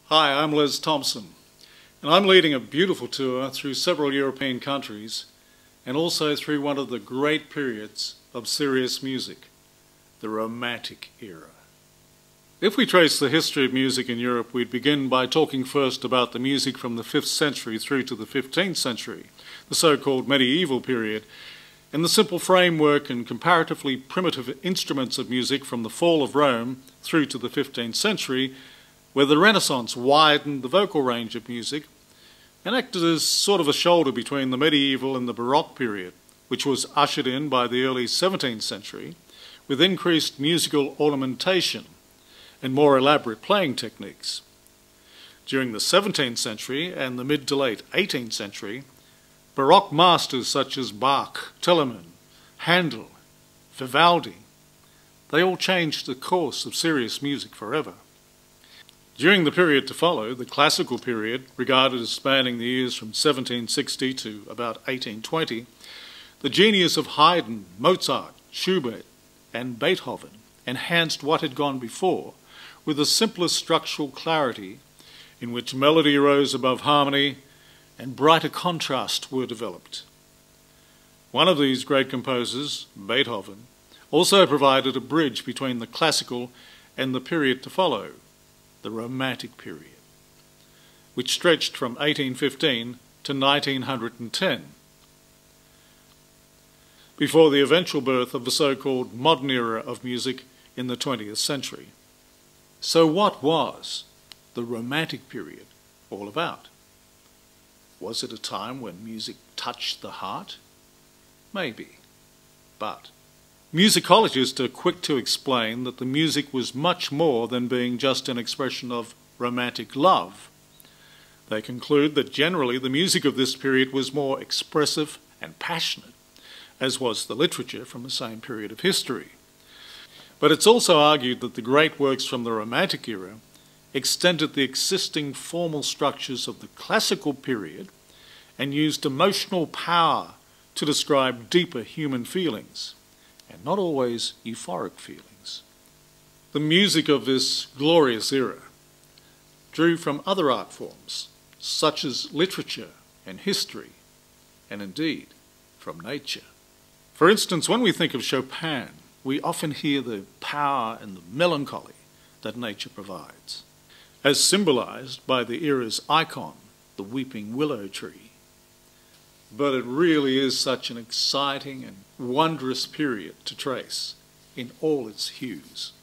Hi, I'm Les Thompson, and I'm leading a beautiful tour through several European countries and also through one of the great periods of serious music, the Romantic era. If we trace the history of music in Europe, we'd begin by talking first about the music from the 5th century through to the 15th century, the so-called medieval period, and the simple framework and comparatively primitive instruments of music from the fall of Rome through to the 15th century, where the Renaissance widened the vocal range of music and acted as sort of a shoulder between the medieval and the Baroque period, which was ushered in by the early 17th century, with increased musical ornamentation and more elaborate playing techniques. During the 17th century and the mid to late 18th century, Baroque masters such as Bach, Telemann, Handel, Vivaldi, they all changed the course of serious music forever. During the period to follow, the classical period, regarded as spanning the years from 1760 to about 1820, the genius of Haydn, Mozart, Schubert, and Beethoven enhanced what had gone before with a simpler structural clarity in which melody rose above harmony and brighter contrast were developed. One of these great composers, Beethoven, also provided a bridge between the classical and the period to follow, the Romantic period, which stretched from 1815 to 1910, before the eventual birth of the so-called modern era of music in the 20th century. So what was the Romantic period all about? Was it a time when music touched the heart? Maybe, but musicologists are quick to explain that the music was much more than being just an expression of romantic love. They conclude that generally the music of this period was more expressive and passionate, as was the literature from the same period of history. But it's also argued that the great works from the Romantic era extended the existing formal structures of the classical period and used emotional power to describe deeper human feelings, and not always euphoric feelings. The music of this glorious era drew from other art forms, such as literature and history, and indeed from nature. For instance, when we think of Chopin, we often hear the power and the melancholy that nature provides, as symbolized by the era's icon, the weeping willow tree. But it really is such an exciting and wondrous period to trace in all its hues.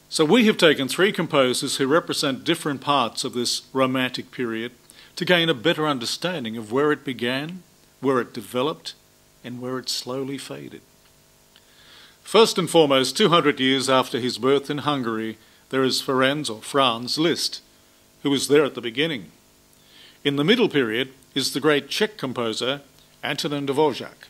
So we have taken three composers who represent different parts of this Romantic period to gain a better understanding of where it began, where it developed, and where it slowly faded. First and foremost, 200 years after his birth in Hungary, there is Franz Liszt, who was there at the beginning. In the middle period is the great Czech composer Antonín Dvořák,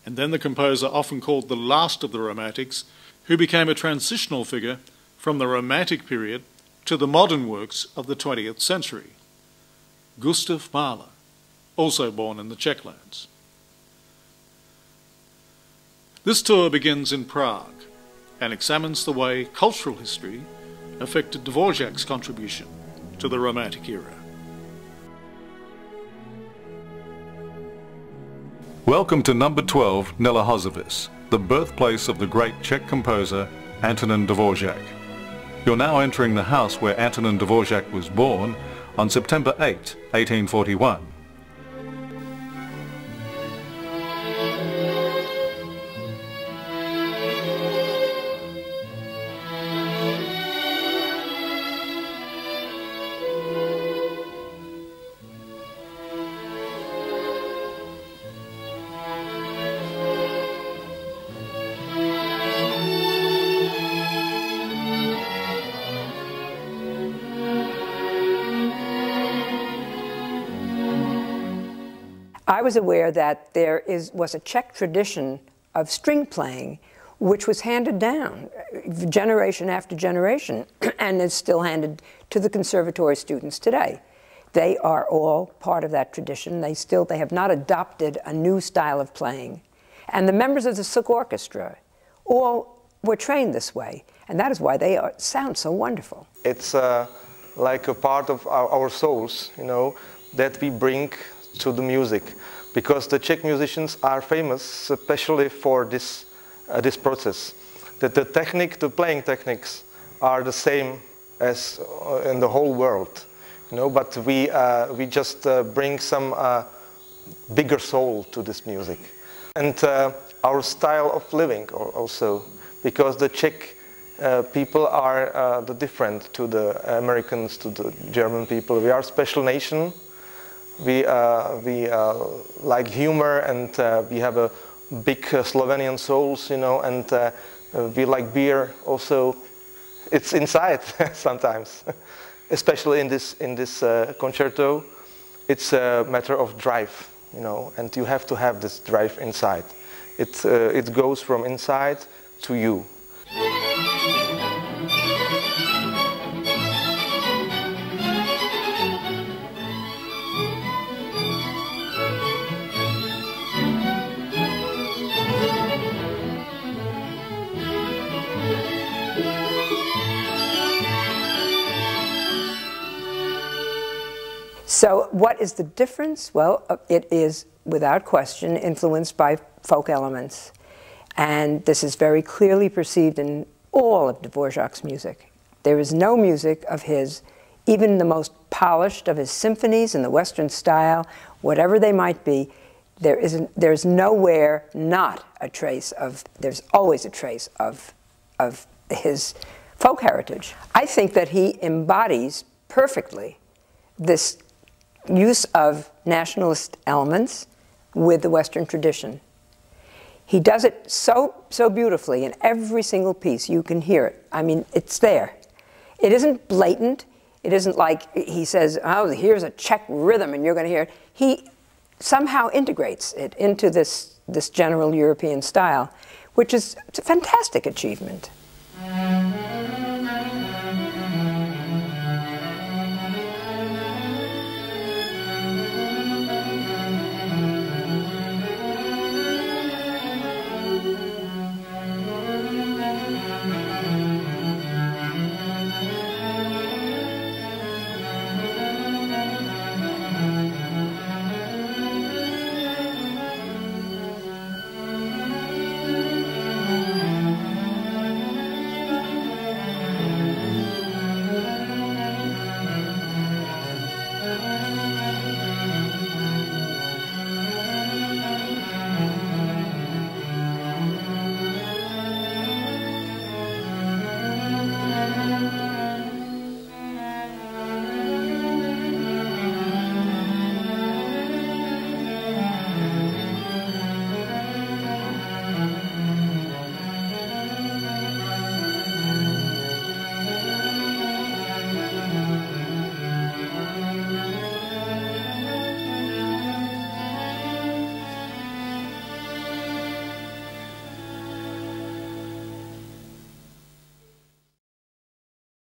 and then the composer often called the last of the Romantics, who became a transitional figure from the Romantic period to the modern works of the 20th century, Gustav Mahler, also born in the Czech lands. This tour begins in Prague and examines the way cultural history affected Dvořák's contribution to the Romantic era. Welcome to number 12, Nelehozovice, the birthplace of the great Czech composer Antonín Dvořák. You're now entering the house where Antonín Dvořák was born on September 8, 1841. I was aware that there was a Czech tradition of string playing which was handed down generation after generation and is still handed to the conservatory students today. They are all part of that tradition. They have not adopted a new style of playing. And the members of the Orchestra all were trained this way, and that is why they sound so wonderful. It's like a part of our souls, you know, that we bring to the music. Because the Czech musicians are famous, especially for this process. That the playing techniques are the same as in the whole world, you know. But we just bring some bigger soul to this music, and our style of living also, because the Czech people are different to the Americans, to the German people. We are a special nation. We like humor, and we have a big Slovenian souls, you know, and we like beer also. It's inside sometimes, especially in this concerto. It's a matter of drive, you know, and you have to have this drive inside. It goes from inside to you. So what is the difference? Well, it is, without question, influenced by folk elements. And this is very clearly perceived in all of Dvořák's music. There is no music of his, even the most polished of his symphonies in the Western style, whatever they might be, there's nowhere not a trace of, there's always a trace of his folk heritage. I think that he embodies perfectly this use of nationalist elements with the Western tradition. He does it so beautifully in every single piece. You can hear it. I mean, it's there. It isn't blatant. It isn't like he says, oh, here's a Czech rhythm and you're going to hear it. He somehow integrates it into this general European style, which is a fantastic achievement.